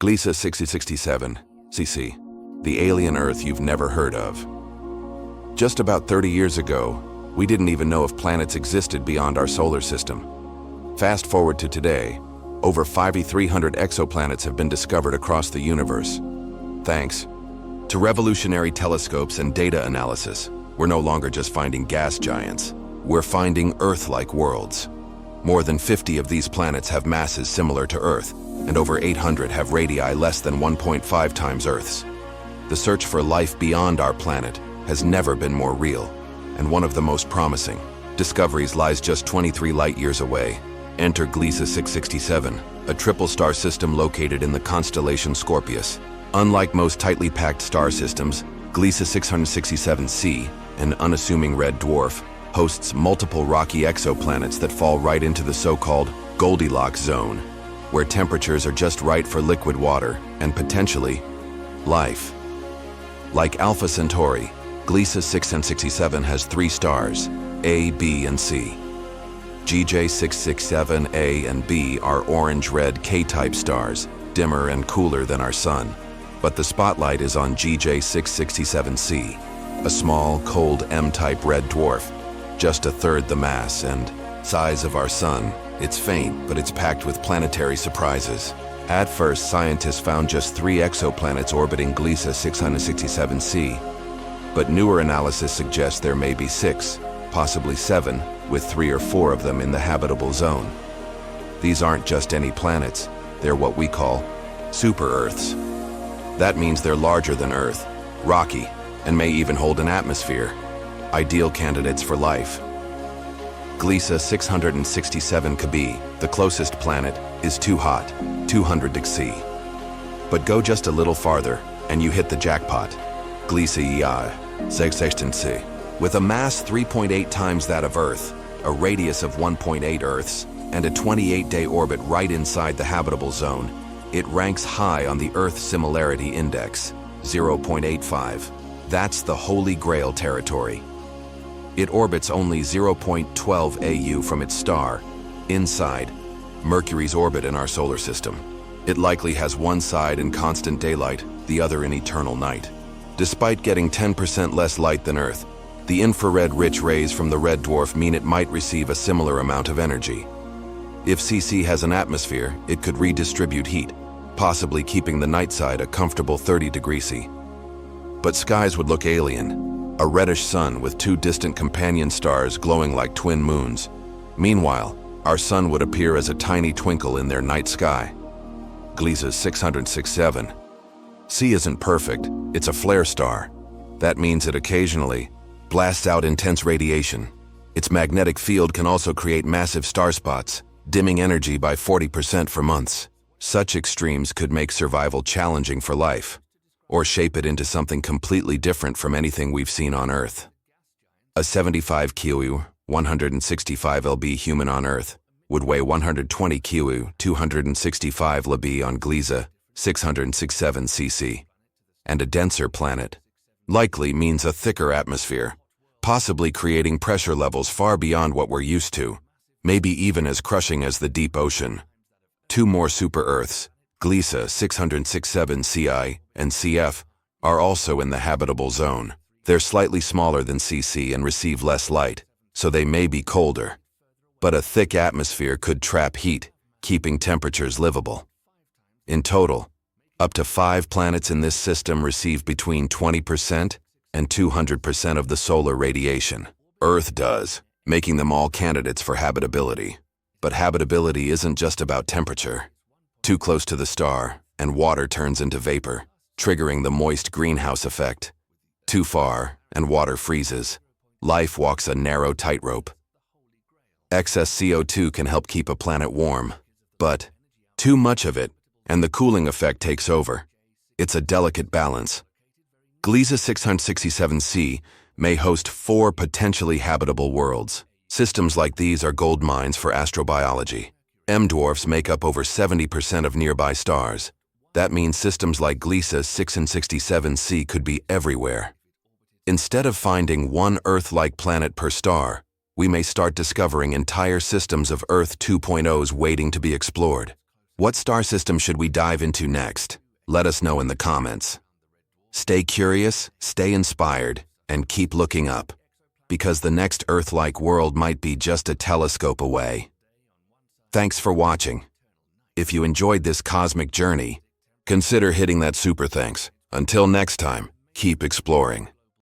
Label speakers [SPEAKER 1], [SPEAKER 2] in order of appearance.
[SPEAKER 1] Gliese 6067, CC, the alien Earth you've never heard of. Just about 30 years ago, we didn't even know if planets existed beyond our solar system. Fast forward to today, over 5,300 exoplanets have been discovered across the universe. Thanks to revolutionary telescopes and data analysis, we're no longer just finding gas giants. We're finding Earth-like worlds. More than 50 of these planets have masses similar to Earth, and over 800 have radii less than 1.5 times Earth's. The search for life beyond our planet has never been more real, and one of the most promising discoveries lies just 23 light-years away. Enter Gliese 667, a triple-star system located in the constellation Scorpius. Unlike most tightly packed star systems, Gliese 667c, an unassuming red dwarf, hosts multiple rocky exoplanets that fall right into the so-called Goldilocks zone, where temperatures are just right for liquid water and potentially life. Like Alpha Centauri, Gliese 667 has 3 stars, A, B, and C. GJ667A and B are orange-red K-type stars, dimmer and cooler than our Sun. But the spotlight is on GJ667c, a small, cold M-type red dwarf, just a third the mass and size of our Sun. It's faint, but it's packed with planetary surprises. At first, scientists found just 3 exoplanets orbiting Gliese 667c, but newer analysis suggests there may be 6, possibly 7, with 3 or 4 of them in the habitable zone. These aren't just any planets, they're what we call super-Earths. That means they're larger than Earth, rocky, and may even hold an atmosphere. Ideal candidates for life. Gliese 667 Cb, the closest planet, is too hot, 200 C. But go just a little farther, and you hit the jackpot. Gliese EI 616C, with a mass 3.8 times that of Earth, a radius of 1.8 Earths, and a 28-day orbit right inside the habitable zone, it ranks high on the Earth Similarity Index, 0.85. That's the Holy Grail territory. It orbits only 0.12 AU from its star, inside Mercury's orbit in our solar system. It likely has one side in constant daylight, the other in eternal night. Despite getting 10% less light than Earth, the infrared-rich rays from the red dwarf mean it might receive a similar amount of energy. If CC has an atmosphere, it could redistribute heat, possibly keeping the night side a comfortable 30 degrees C. But skies would look alien, a reddish sun with 2 distant companion stars glowing like twin moons. Meanwhile, our sun would appear as a tiny twinkle in their night sky. Gliese 667. C isn't perfect, it's a flare star. That means it occasionally blasts out intense radiation. Its magnetic field can also create massive star spots, dimming energy by 40% for months. Such extremes could make survival challenging for life, or shape it into something completely different from anything we've seen on Earth. A 75 kW, 165 lb human on Earth would weigh 120 kW, 265 lb on Gliese 667 cc. And a denser planet likely means a thicker atmosphere, possibly creating pressure levels far beyond what we're used to, maybe even as crushing as the deep ocean. 2 more super-Earths, Gliese 667 Ci and Cf, are also in the habitable zone. They're slightly smaller than CC and receive less light, so they may be colder. But a thick atmosphere could trap heat, keeping temperatures livable. In total, up to 5 planets in this system receive between 20% and 200% of the solar radiation. Earth does, making them all candidates for habitability. But habitability isn't just about temperature. Too close to the star, and water turns into vapor, triggering the moist greenhouse effect. Too far, and water freezes. Life walks a narrow tightrope. Excess CO2 can help keep a planet warm, but too much of it, and the cooling effect takes over. It's a delicate balance. Gliese 667c may host 4 potentially habitable worlds. Systems like these are gold mines for astrobiology. M-dwarfs make up over 70% of nearby stars. That means systems like Gliese 667c could be everywhere. Instead of finding one Earth-like planet per star, we may start discovering entire systems of Earth 2.0s waiting to be explored. What star system should we dive into next? Let us know in the comments. Stay curious, stay inspired, and keep looking up, because the next Earth-like world might be just a telescope away. Thanks for watching. If you enjoyed this cosmic journey, consider hitting that super thanks. Until next time, keep exploring.